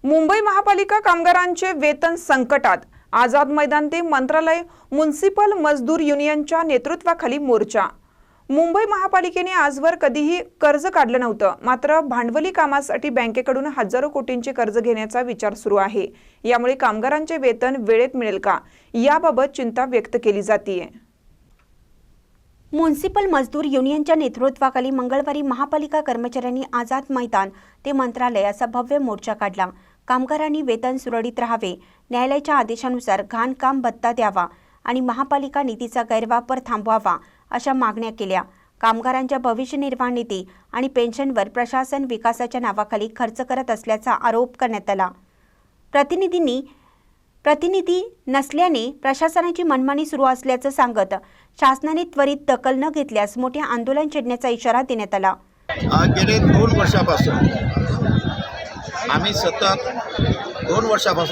मुंबई महापालिका कामगारांचे वेतन संकटात। आझाद मैदान ते मंत्रालय म्युनिसिपल मजदूर युनियनच्या नेतृत्वाखाली मोर्चा। मुंबई महापालिकेने आजवर कधीही कर्ज काढलं नव्हतं, मात्र भांडवली कामासाठी बँकेकडून हजारो कोटींचे कर्ज घेण्याचा विचार सुरू आहे। यामुळे कामगारांचे वेतन वेळेत मिळेल का, याबाबत चिंता व्यक्त केली जाते। म्युनिसिपल मजदूर युनियनच्या नेतृत्वाखाली मंगळवारी महापालिका कर्मचाऱ्यांनी आझाद मैदान ते मंत्रालय असा भव्य मोर्चा काढला। कामगारांनी वेतन सुरळीत राहावे, न्यायालयाच्या आदेशानुसार घाणकाम भत्ता द्यावा आणि महापालिका निधीचा गैरवापर थांबवावा अशा मागण्या केल्या। कामगारांच्या भविष्य निर्वाह निधी आणि पेन्शनवर प्रशासन विकासाच्या नावाखाली खर्च करत असल्याचा आरोप करण्यात आला। प्रतिनिधी नसल्याने प्रशासनाची मनमानी सुरू असल्याचं सांगत शासनाने त्वरित दखल न घेतल्यास मोठे आंदोलन छेडण्याचा इशारा देण्यात आला। गेले 2 वर्षापासून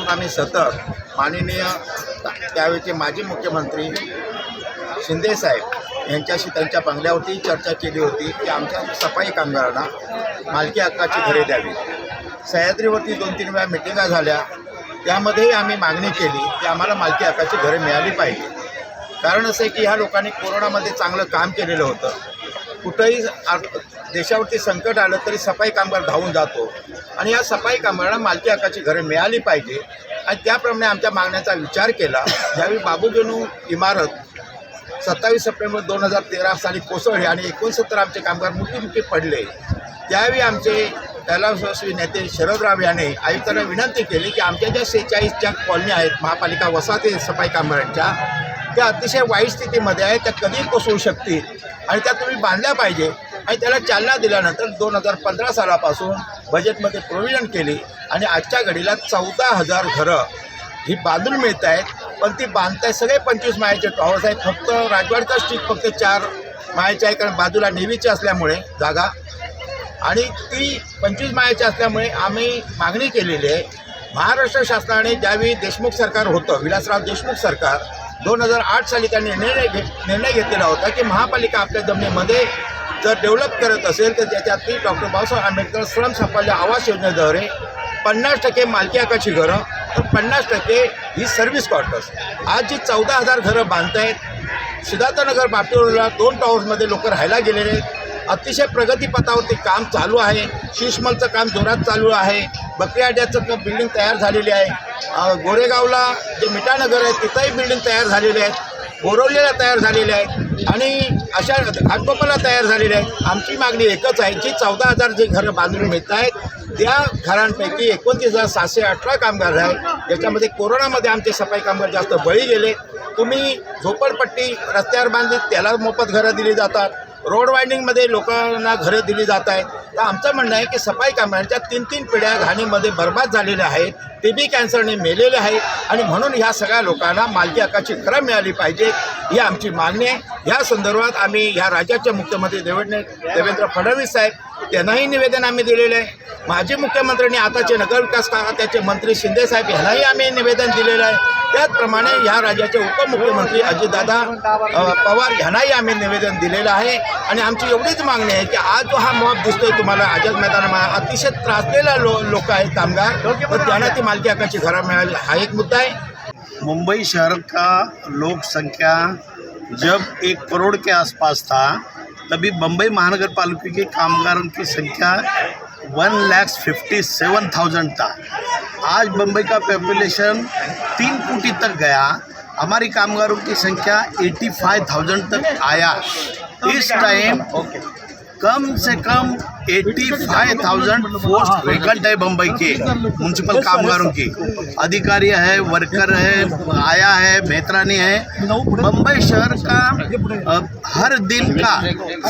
आम्ही सतत माननीय त्यावेळेचे माजी मुख्यमंत्री शिंदे साहेब यांच्याशी त्यांच्या बंगल्यावरती चर्चा केली होती की आमच्या सफाई कामगारांना मालकी हक्काची घरे द्यावी। सह्याद्रीवरती 2-3 वेळा मिटिंगा झाल्या, त्यामध्येही आम्ही मागणी केली की आम्हाला मालकी हक्काची घरे मिळाली पाहिजे। कारण असं आहे की ह्या लोकांनी कोरोनामध्ये चांगलं काम केलेलं होतं। कुठंही देशावरती संकट आलं तरी सफाई कामगार धावून जातो आणि या सफाई कामगारांना मालकी हक्काची घरे मिळाली पाहिजे आणि त्याप्रमाणे आमच्या मागण्याचा विचार केला। ज्यावेळी बाबूगणू इमारत 27 सप्टेंबर 2013 साली कोसळली आणि 69 आमचे कामगार मृत्युमुखी पडले, त्यावेळी आमचे कैलासवासी नेते शरदराव यांनी आयुक्तांना विनंती केली की आमच्या ज्या 46 कॉलनी आहेत महापालिका वसाहती सफाई कामगारांच्या, त्या अतिशय वाईट स्थितीमध्ये आहेत, त्या कधीही कोसळू शकतील आणि त्या तुम्ही बांधल्या पाहिजे। आणि त्याला चालना दिल्यानंतर 2015 सालापासून बजेटमध्ये प्रोव्हिजन केली आणि आजच्या घडीला 14,000 घरं ही बांधून मिळत आहेत। पण ती बांधताय सगळे 25 माळ्याचे टॉवर्स आहेत, फक्त राजवाडीचा स्ट्रीट फक्त 4 माळ्याचे आहे, कारण बाजूला नेव्हीची असल्यामुळे जागा आणि ती 25 माळ्याची असल्यामुळे आम्ही मागणी केलेली आहे। महाराष्ट्र शासनाने ज्यावेळी देशमुख सरकार होतं, विलासराव देशमुख सरकार, 2008 साली त्यांनी निर्णय घेतलेला होता की महापालिका आपल्या जमिनीमध्ये जर डेव्हलप करत असेल तर त्याच्यातली डॉक्टर बाबासाहेब आंबेडकर श्रम साफल्य आवास योजनेद्वारे 50% मालकी हक्काची घरं तर 50% ही सर्व्हिस क्वार्टर्स। आज जी 14,000 घरं बांधत आहेत, सिद्धार्थनगर बापटीरोडला 2 टॉवर्समध्ये लोक राहायला गेलेले आहेत। अतिशय प्रगतीपथावरती काम चालू आहे। शीशमलचं काम जोरात चालू आहे। बकरी अड्ड्याचं बिल्डिंग तयार झालेली आहे। गोरेगावला जे मिठानगर आहे तिथंही बिल्डिंग तयार झालेली आहेत। बोरवलीला तयार झालेले आहेत आणि अशा घाटकोपरला तयार झालेले आहेत। आमची मागणी एकच आहे, जी 14,000 जी घरं बांधून मिळत आहेत त्या घरांपैकी 29,718 कामगार आहेत, ज्याच्यामध्ये कोरोनामध्ये आमचे सफाई कामगार जास्त बळी गेले। तुम्ही झोपडपट्टी रस्त्यावर बांधली त्याला मोफत घरं दिली जातात, रोड वाइंडिंगमध्ये लोकांना घरं दिली जात आहेत। तर आमचं म्हणणं आहे की सफाई कामगारांच्या 3 पिढ्या घाणीमध्ये बर्बाद झालेल्या आहेत, TB कॅन्सरने मेलेले आहेत आणि म्हणून ह्या सगळ्या लोकांना मालकी हक्काची घरं मिळाली पाहिजे, ही आमची मागणी आहे। या संदर्भात आम्ही ह्या राज्याचे मुख्यमंत्री देवेंद्र फडणवीस साहेब त्यांनाही निवेदन आम्ही दिलेलं आहे। माजी मुख्यमंत्र्यांनी आताचे नगरविकास खात्याचे मंत्री शिंदे साहेब यांनाही आम्ही निवेदन दिलेलं आहे। त्याचप्रमाणे ह्या राज्याचे उपमुख्यमंत्री अजितदादा पवार यांनाही आम्ही निवेदन दिलेलं आहे आणि आमची एवढीच मागणी आहे की आज जो हा मॉब दिसतोय तुम्हाला आझाद मैदानामध्ये, अतिशय त्रासलेला लोक आहेत कामगार, तर त्यांना ती मालकी हक्काची घरं मिळावी हा एक मुद्दा आहे। मुंबई शहर का लोक संख्या जब 1 करोड़ के आसपास था, तभी मुंबई महानगर पालिका के कामगारों की संख्या 1,57,000 था। आज मुंबई का पॉपुलेशन 3 कोटी तक गया, हमारी कामगारों की संख्या 85,000 तक आया। इस टाइम कम से कम 85,000 पोस्ट वैकेंट है मुंबई के म्यूनसिपल कामगारों की। अधिकारी है, वर्कर है, आया है, मेहतरानी है। मुंबई शहर का हर दिन का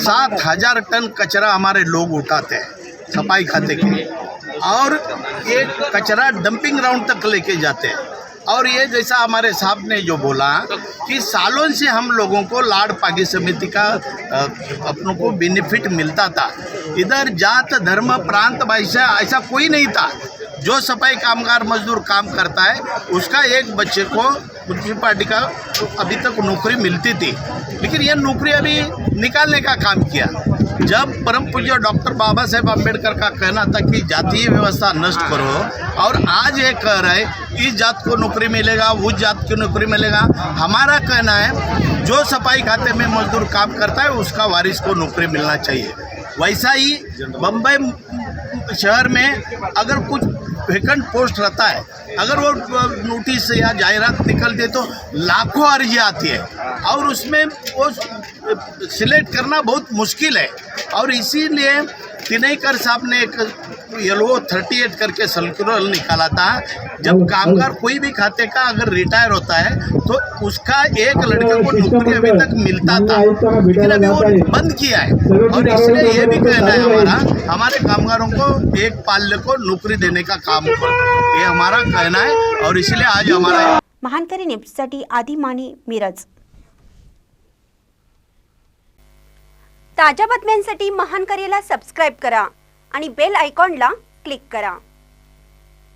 7,000 टन कचरा हमारे लोग उठाते हैं सफाई खाते के, और ये कचरा डंपिंग ग्राउंड तक लेके जाते हैं। और ये जैसा हमारे साहब ने जो बोला कि सालों से हम लोगों को लाड़ पागी समिति का अपनों को बेनिफिट मिलता था। इधर जात धर्म प्रांत भाषा ऐसा कोई नहीं था। जो सफाई कामगार मजदूर काम करता है उसका एक बच्चे को म्यूनसिपालिटी का अभी तक नौकरी मिलती थी, लेकिन ये नौकरी अभी निकालने का काम किया। जब परम पूज्य डॉक्टर बाबा साहेब आम्बेडकर का कहना था कि जातीय व्यवस्था नष्ट करो, और आज ये कह रहे इस जात को नौकरी मिलेगा, उस जात को नौकरी मिलेगा। हमारा कहना है जो सफाई खाते में मजदूर काम करता है उसका वारिस को नौकरी मिलना चाहिए। वैसा ही बम्बई शहर में अगर कुछ वैकेंट पोस्ट रहता है, अगर वो नोटिस या जाहिरात निकलती तो लाखों अर्जी आती है और उसमें वो सिलेक्ट करना बहुत मुश्किल है। और इसीलिए तिनैकर साहब ने एक येलो 38 करके सर्कुलर निकाला था। जब कामगार कोई भी खाते का अगर रिटायर होता है तो उसका एक लड़के को नौकरी अभी तक मिलता था, लेकिन अभी वो बंद किया है। और इसलिए ये भी कहना है हमारे कामगारों को एक पाल्य को नौकरी देने का काम करो, ये हमारा कहना है। और इसलिए आज हमारा महानकरी न्यूजसाठी आदी माने, मिरज। ताज्या बातम्यांसाठी महानकरीला सबस्क्राईब करा आणि बेल आयकॉनला क्लिक करा।